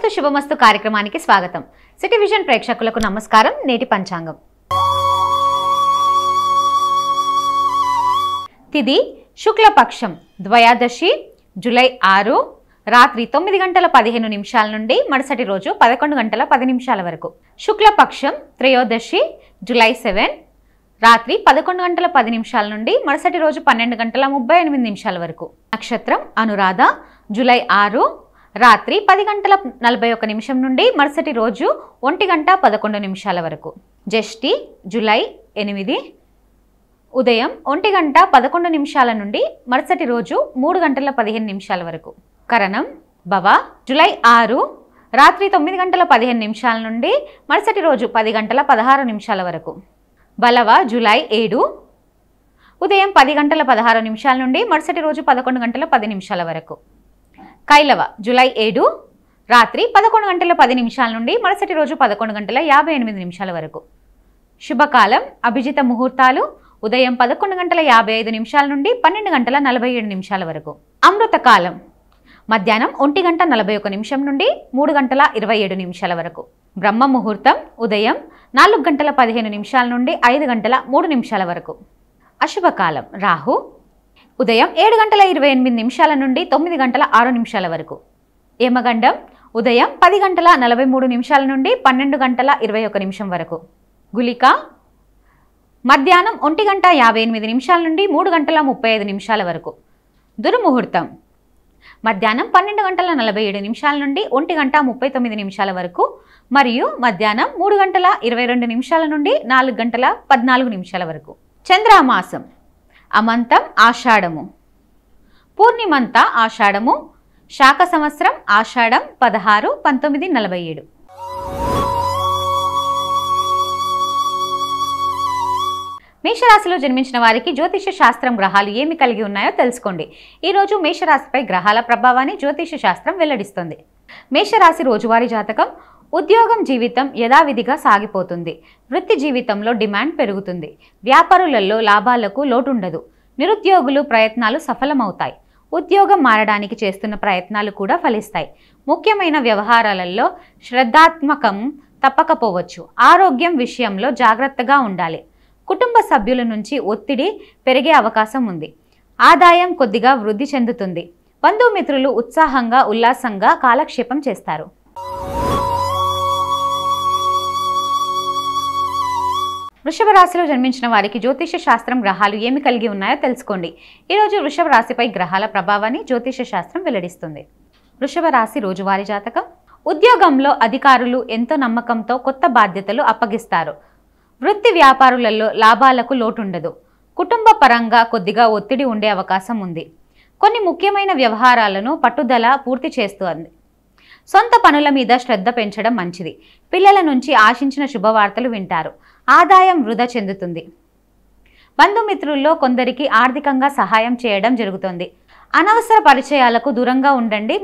శుభమస్తు శుభమస్తు కార్యక్రమానికి స్వాగతం. City vision ప్రేక్షకులకు నమస్కారం. నేటి పంచాంగం. తిది శుక్లపక్షం ద్వయాదశి జూలై 6 రాత్రి 9:15 నుండి మరుసటి రోజు 11:10 వరకు. శుక్లపక్షం త్రయోదశి జూలై 7 రాత్రి 11:10 నుండి మరుసటి రోజు 12:38 వరకు. నక్షత్రం అనురాధ జూలై 6 రాత్రి 10:41 నుండి మరుసటి రోజు 1:11 వరకు. జ్యేష్ఠి జూలై 8 ఉదయం 1:11 నుండి మరుసటి రోజు 3:15 వరకు. కరణం భవ జూలై 6 రాత్రి 9:15 నుండి మరుసటి రోజు 10:16 వరకు. బలవ జూలై 7 ఉదయం 10:16 నుండి మరుసటి రోజు 11:10 వరకు. కైలవ జూలై 7 రాత్రి 11:10 నుండి మరుసటి రోజు 11:58 వరకు. శుభకాలం అభిజిత ముహూర్తాలు ఉదయం 11:55 నుండి 12:47 వరకు. అమృతకాలం మధ్యాహ్నం 1:41 నుండి 3:27 వరకు. బ్రహ్మ ముహూర్తం ఉదయం 4:15 నుండి 5:03 వరకు. అశుభకాలం రాహు ఉదయం 7:28 నుండి 9:06 వరకు. యమగండం ఉదయం 10:43 నుండి 12:21 వరకు. గుళిక మధ్యాహ్నం 1:58 నుండి 3:35 వరకు. దుర్ముహూర్తం మధ్యాహ్నం 12:47 నుండి 1:39 వరకు మరియు మధ్యాహ్నం 3:22 నుండి 4:14 వరకు. చంద్రమాసం అమంతం ఆషాఢము, పూర్ణిమంతా ఆషాఢము, శాక సంవత్సరం ఆషాఢం 16 1947. మేషరాశిలో జన్మించిన వారికి జ్యోతిష శాస్త్రం గ్రహాలు ఏమి కలిగి ఉన్నాయో తెలుసుకోండి. ఈరోజు మేషరాశిపై గ్రహాల ప్రభావాన్ని జ్యోతిష శాస్త్రం వెల్లడిస్తుంది. మేషరాశి రోజువారీ జాతకం. ఉద్యోగం జీవితం యథావిధిగా సాగిపోతుంది. వృత్తి జీవితంలో డిమాండ్ పెరుగుతుంది. వ్యాపారులలో లాభాలకు లోటుండదు. నిరుద్యోగులు ప్రయత్నాలు సఫలమవుతాయి. ఉద్యోగం మారడానికి చేస్తున్న ప్రయత్నాలు కూడా ఫలిస్తాయి. ముఖ్యమైన వ్యవహారాలలో శ్రద్ధాత్మకం తప్పకపోవచ్చు. ఆరోగ్యం విషయంలో జాగ్రత్తగా ఉండాలి. కుటుంబ సభ్యుల నుంచి ఒత్తిడి పెరిగే అవకాశం ఉంది. ఆదాయం కొద్దిగా వృద్ధి చెందుతుంది. బంధుమిత్రులు ఉత్సాహంగా ఉల్లాసంగా కాలక్షేపం చేస్తారు. వృషభ రాశిలో జన్మించిన వారికి జ్యోతిష శాస్త్రం గ్రహాలు ఏమి కలిగి ఉన్నాయో తెలుసుకోండి. ఈరోజు వృషభ రాశిపై గ్రహాల ప్రభావాన్ని జ్యోతిష శాస్త్రం వెల్లడిస్తుంది. వృషభ రాశి రోజువారీ జాతకం. ఉద్యోగంలో అధికారులు ఎంతో నమ్మకంతో కొత్త బాధ్యతలు అప్పగిస్తారు. వృత్తి వ్యాపారులలో లాభాలకు లోటుండదు. కుటుంబ పరంగా కొద్దిగా ఒత్తిడి ఉండే అవకాశం ఉంది. కొన్ని ముఖ్యమైన వ్యవహారాలను పట్టుదల పూర్తి చేస్తుంది. సొంత పనుల మీద శ్రద్ధ పెంచడం మంచిది. పిల్లల నుంచి ఆశించిన శుభవార్తలు వింటారు. ఆదాయం వృధా చెందుతుంది. బంధుమిత్రుల్లో కొందరికి ఆర్థికంగా సహాయం చేయడం జరుగుతుంది. అనవసర పరిచయాలకు దూరంగా ఉండండి.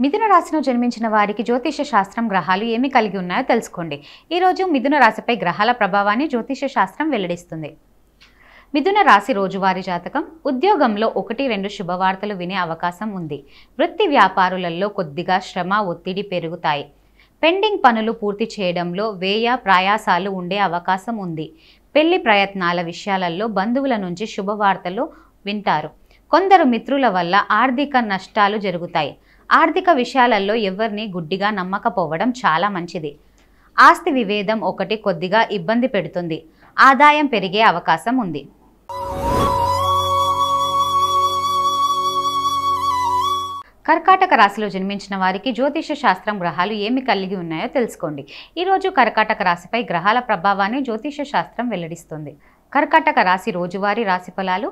మిథున రాశిలో జన్మించిన వారికి జ్యోతిష శాస్త్రం గ్రహాలు ఏమి కలిగి ఉన్నాయో తెలుసుకోండి. ఈరోజు మిథున రాశిపై గ్రహాల ప్రభావాన్ని జ్యోతిష శాస్త్రం వెల్లడిస్తుంది. మిథున రాశి రోజువారీ జాతకం. ఉద్యోగంలో 1-2 శుభవార్తలు వినే అవకాశం ఉంది. వృత్తి వ్యాపారులలో కొద్దిగా శ్రమ ఒత్తిడి పెరుగుతాయి. పెండింగ్ పనులు పూర్తి చేయడంలో వ్యయ ప్రయాసాలు ఉండే అవకాశం ఉంది. పెళ్లి ప్రయత్నాల విషయాలలో బంధువుల నుంచి శుభవార్తలు వింటారు. కొందరు మిత్రుల వల్ల ఆర్థిక నష్టాలు జరుగుతాయి. ఆర్థిక విషయాలలో ఎవరిని గుడ్డిగా నమ్మకపోవడం చాలా మంచిది. ఆస్తి విభేదం ఒకటి కొద్దిగా ఇబ్బంది పెడుతుంది. ఆదాయం పెరిగే అవకాశం ఉంది. కర్కాటక రాశిలో జన్మించిన వారికి జ్యోతిష శాస్త్రం గ్రహాలు ఏమి కలిగి ఉన్నాయో తెలుసుకోండి. ఈరోజు కర్కాటక రాశిపై గ్రహాల ప్రభావాన్ని జ్యోతిష శాస్త్రం వెల్లడిస్తుంది. కర్కాటక రాశి రోజువారీ రాశి ఫలాలు.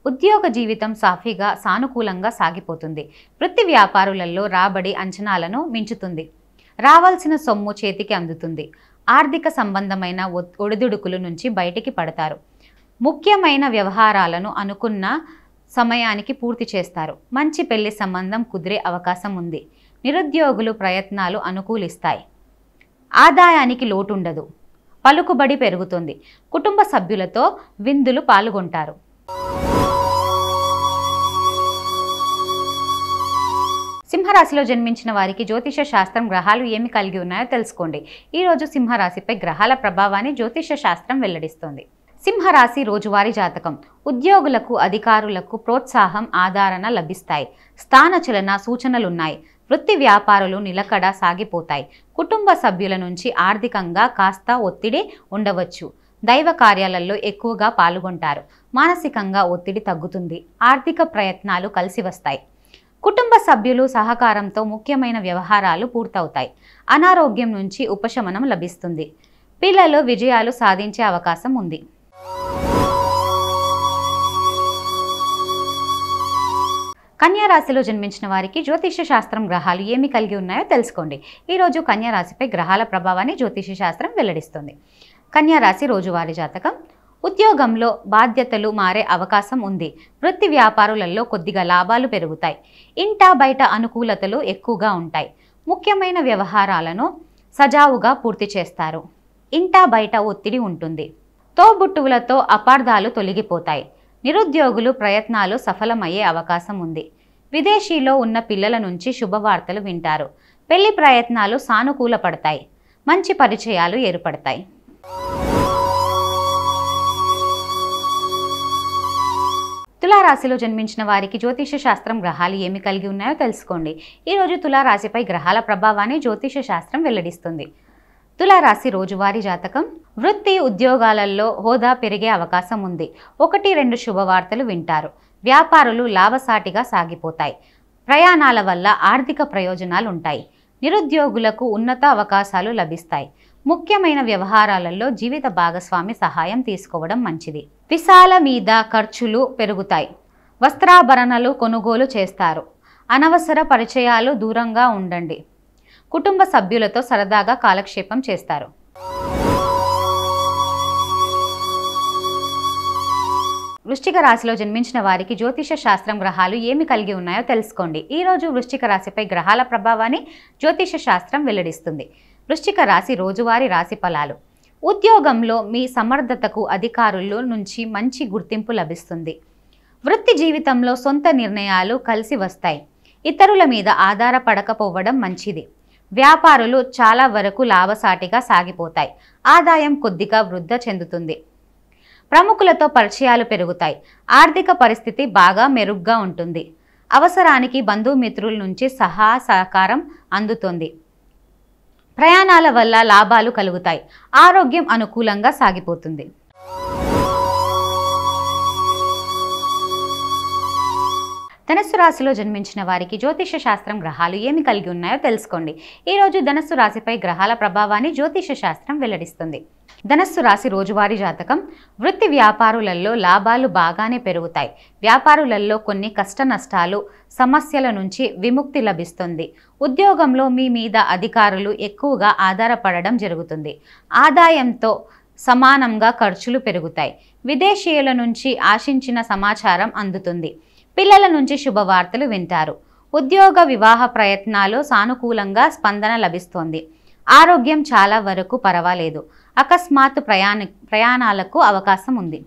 ఉద్యోగ జీవితం సాఫీగా సానుకూలంగా సాగిపోతుంది. వృత్తి వ్యాపారులలో రాబడి అంచనాలను మించుతుంది. రావాల్సిన సొమ్ము చేతికి అందుతుంది. ఆర్థిక సంబంధమైన ఒడిదుడుకుల నుంచి బయటికి పడతారు. ముఖ్యమైన వ్యవహారాలను అనుకున్న సమయానికి పూర్తి చేస్తారు. మంచి పెళ్లి సంబంధం కుదిరే అవకాశం ఉంది. నిరుద్యోగులు ప్రయత్నాలు అనుకూలిస్తాయి. ఆదాయానికి లోటుండదు. పలుకుబడి పెరుగుతుంది. కుటుంబ సభ్యులతో విందులు పాల్గొంటారు. సింహరాశిలో జన్మించిన వారికి జ్యోతిష శాస్త్రం గ్రహాలు ఏమి కలిగి ఉన్నాయో తెలుసుకోండి. ఈ రోజు సింహరాశిపై గ్రహాల ప్రభావాన్ని జ్యోతిష శాస్త్రం వెల్లడిస్తుంది. సింహరాశి రోజువారీ జాతకం. ఉద్యోగులకు, అధికారులకు ప్రోత్సాహం, ఆదరణ లభిస్తాయి. స్థానచలన సూచనలున్నాయి. వృత్తి వ్యాపారులు నిలకడ సాగిపోతాయి. కుటుంబ సభ్యుల నుంచి ఆర్థికంగా కాస్త ఒత్తిడి ఉండవచ్చు. దైవ కార్యాలలో ఎక్కువగా పాల్గొంటారు. మానసికంగా ఒత్తిడి తగ్గుతుంది. ఆర్థిక ప్రయత్నాలు కలిసి వస్తాయి. కుటుంబ సభ్యులు సహకారంతో ముఖ్యమైన వ్యవహారాలు పూర్తవుతాయి. అనారోగ్యం నుంచి ఉపశమనం లభిస్తుంది. పిల్లలు విజయాలు సాధించే అవకాశం ఉంది. కన్యా రాశిలో జన్మించిన వారికి జ్యోతిష శాస్త్రం గ్రహాలు ఏమి కలిగి ఉన్నాయో తెలుసుకోండి. ఈరోజు కన్యా రాశిపై గ్రహాల ప్రభావాన్ని జ్యోతిష శాస్త్రం వెల్లడిస్తుంది. కన్యా రాశి రోజువారీ జాతకం. ఉద్యోగంలో బాధ్యతలు మారే అవకాశం ఉంది. వృత్తి వ్యాపారులలో కొద్దిగా లాభాలు పెరుగుతాయి. ఇంటా బయట అనుకూలతలు ఎక్కువగా ఉంటాయి. ముఖ్యమైన వ్యవహారాలను సజావుగా పూర్తి చేస్తారు. ఇంటా బయట ఒత్తిడి ఉంటుంది. తోబుట్టువులతో అపార్థాలు తొలగిపోతాయి. నిరుద్యోగులు ప్రయత్నాలు సఫలమయ్యే అవకాశం ఉంది. విదేశీలో ఉన్న పిల్లల నుంచి శుభవార్తలు వింటారు. పెళ్లి ప్రయత్నాలు సానుకూలపడతాయి. మంచి పరిచయాలు ఏర్పడతాయి. తులారాశిలో జన్మించిన వారికి జ్యోతిష శాస్త్రం గ్రహాలు ఏమి కలిగి ఉన్నాయో తెలుసుకోండి. ఈరోజు తులారాశిపై గ్రహాల ప్రభావాన్ని జ్యోతిష శాస్త్రం వెల్లడిస్తుంది. తులారాశి రోజువారీ జాతకం. వృత్తి ఉద్యోగాలలో హోదా పెరిగే అవకాశం ఉంది. 1-2 శుభవార్తలు వింటారు. వ్యాపారులు లాభసాటిగా సాగిపోతాయి. ప్రయాణాల వల్ల ఆర్థిక ప్రయోజనాలు ఉంటాయి. నిరుద్యోగులకు ఉన్నత అవకాశాలు లభిస్తాయి. ముఖ్యమైన వ్యవహారాలలో జీవిత భాగస్వామి సహాయం తీసుకోవడం మంచిది. విశాల మీద ఖర్చులు పెరుగుతాయి. వస్త్రాభరణాలు కొనుగోలు చేస్తారు. అనవసర పరిచయాలు దూరంగా ఉండండి. కుటుంబ సభ్యులతో సరదాగా కాలక్షేపం చేస్తారు. వృశ్చిక రాశిలో జన్మించిన వారికి జ్యోతిష శాస్త్రం గ్రహాలు ఏమి కలిగి ఉన్నాయో తెలుసుకోండి. ఈరోజు వృశ్చిక రాశిపై గ్రహాల ప్రభావాన్ని జ్యోతిష శాస్త్రం వెల్లడిస్తుంది. వృశ్చిక రాశి రోజువారీ రాశి ఫలాలు. ఉద్యోగంలో మీ సమర్థతకు అధికారుల నుంచి మంచి గుర్తింపు లభిస్తుంది. వృత్తి జీవితంలో సొంత నిర్ణయాలు కలిసి వస్తాయి. ఇతరుల మీద ఆధారపడకపోవడం మంచిది. వ్యాపారులు చాలా వరకు లాభసాటిగా సాగిపోతాయి. ఆదాయం కొద్దిగా వృద్ధి చెందుతుంది. ప్రముఖులతో పరిచయాలు పెరుగుతాయి. ఆర్థిక పరిస్థితి బాగా మెరుగ్గా ఉంటుంది. అవసరానికి బంధుమిత్రుల నుంచి సహకారం అందుతుంది. ప్రయాణాల వల్ల లాభాలు కలుగుతాయి. ఆరోగ్యం అనుకూలంగా సాగిపోతుంది. ధనుస్సు రాశిలో జన్మించిన వారికి జ్యోతిష శాస్త్రం గ్రహాలు ఏమి కలిగి ఉన్నాయో తెలుసుకోండి. ఈరోజు ధనుస్సు రాశిపై గ్రహాల ప్రభావాన్ని జ్యోతిష శాస్త్రం వెల్లడిస్తుంది. ధనుస్సు రాశి రోజువారీ జాతకం. వృత్తి వ్యాపారులలో లాభాలు బాగానే పెరుగుతాయి. వ్యాపారులలో కొన్ని కష్ట నష్టాలు, సమస్యల నుంచి విముక్తి లభిస్తుంది. ఉద్యోగంలో మీ మీద అధికారులు ఎక్కువగా ఆధారపడడం జరుగుతుంది. ఆదాయంతో సమానంగా ఖర్చులు పెరుగుతాయి. విదేశీయుల నుంచి ఆశించిన సమాచారం అందుతుంది. పిల్లల నుంచి శుభవార్తలు వింటారు. ఉద్యోగ వివాహ ప్రయత్నాలు సానుకూలంగా స్పందన లభిస్తోంది. ఆరోగ్యం చాలా వరకు పర్వాలేదు. అకస్మాత్తు ప్రయాణాలకు అవకాశం ఉంది.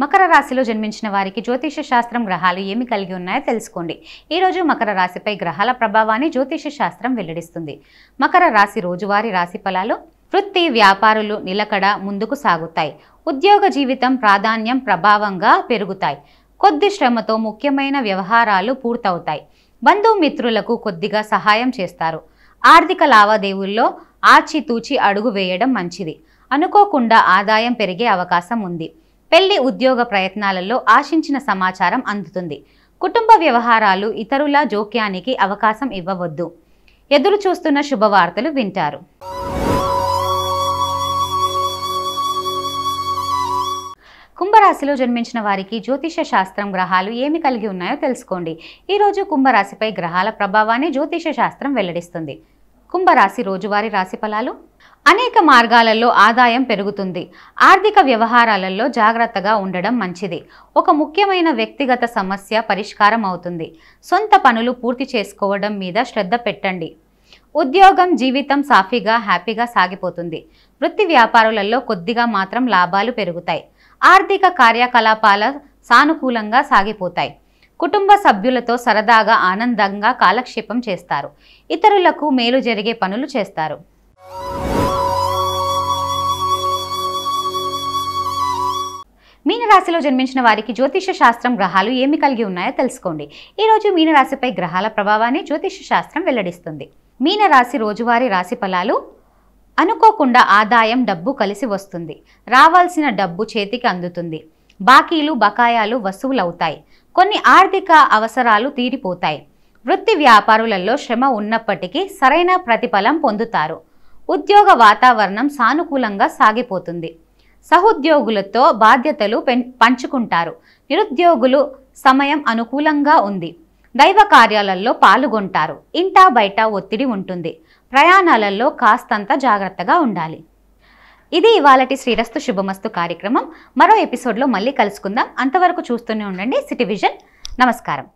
మకర రాశిలో జన్మించిన వారికి జ్యోతిష శాస్త్రం గ్రహాలు ఏమి కలిగి ఉన్నాయో తెలుసుకోండి. ఈరోజు మకర రాశిపై గ్రహాల ప్రభావాన్ని జ్యోతిష శాస్త్రం వెల్లడిస్తుంది. మకర రాశి రోజువారీ రాశి ఫలాలు. వృత్తి వ్యాపారులు నిలకడ ముందుకు సాగుతాయి. ఉద్యోగ జీవితం ప్రాధాన్యం ప్రభావంగా పెరుగుతాయి. కొద్ది శ్రమతో ముఖ్యమైన వ్యవహారాలు పూర్తవుతాయి. బంధుమిత్రులకు కొద్దిగా సహాయం చేస్తారు. ఆర్థిక లావాదేవీల్లో ఆచితూచి అడుగు వేయడం మంచిది. అనుకోకుండా ఆదాయం పెరిగే అవకాశం ఉంది. పెళ్లి ఉద్యోగ ప్రయత్నాలలో ఆశించిన సమాచారం అందుతుంది. కుటుంబ వ్యవహారాలు ఇతరుల జోక్యానికి అవకాశం ఇవ్వవద్దు. ఎదురు చూస్తున్న శుభవార్తలు వింటారు. కుంభరాశిలో జన్మించిన వారికి జ్యోతిష శాస్త్రం గ్రహాలు ఏమి కలిగి ఉన్నాయో తెలుసుకోండి. ఈరోజు కుంభరాశిపై గ్రహాల ప్రభావాన్ని జ్యోతిష శాస్త్రం వెల్లడిస్తుంది. కుంభరాశి రోజువారీ రాశి ఫలాలు. అనేక మార్గాలలో ఆదాయం పెరుగుతుంది. ఆర్థిక వ్యవహారాలలో జాగ్రత్తగా ఉండడం మంచిది. ఒక ముఖ్యమైన వ్యక్తిగత సమస్య పరిష్కారం అవుతుంది. సొంత పనులు పూర్తి చేసుకోవడం మీద శ్రద్ధ పెట్టండి. ఉద్యోగం జీవితం సాఫీగా హ్యాపీగా సాగిపోతుంది. వృత్తి వ్యాపారులలో కొద్దిగా మాత్రం లాభాలు పెరుగుతాయి. ఆర్థిక కార్యకలాపాల సానుకూలంగా సాగిపోతాయి. కుటుంబ సభ్యులతో సరదాగా ఆనందంగా కాలక్షేపం చేస్తారు. ఇతరులకు మేలు జరిగే పనులు చేస్తారు. మీనరాశిలో జన్మించిన వారికి జ్యోతిష శాస్త్రం గ్రహాలు ఏమి కలిగి ఉన్నాయో తెలుసుకోండి. ఈరోజు మీనరాశిపై గ్రహాల ప్రభావాన్ని జ్యోతిష శాస్త్రం వెల్లడిస్తుంది. మీనరాశి రోజువారీ రాశి ఫలాలు. అనుకోకుండా ఆదాయం, డబ్బు కలిసి వస్తుంది. రావాల్సిన డబ్బు చేతికి అందుతుంది. బాకీలు, బకాయాలు వసూలవుతాయి. కొన్ని ఆర్థిక అవసరాలు తీరిపోతాయి. వృత్తి వ్యాపారులలో శ్రమ ఉన్నప్పటికీ సరైన ప్రతిఫలం పొందుతారు. ఉద్యోగ వాతావరణం సానుకూలంగా సాగిపోతుంది. సహోద్యోగులతో బాధ్యతలు పంచుకుంటారు. నిరుద్యోగులు సమయం అనుకూలంగా ఉంది. దైవ కార్యాలలో పాల్గొంటారు. ఇంటా బయట ఒత్తిడి ఉంటుంది. ప్రయాణాలలో కాస్తంత జాగ్రత్తగా ఉండాలి. ఇది ఇవాళటి శ్రీరస్తు శుభమస్తు కార్యక్రమం. మరో ఎపిసోడ్లో మళ్ళీ కలుసుకుందాం. అంతవరకు చూస్తూనే ఉండండి సిటీ విజన్. నమస్కారం.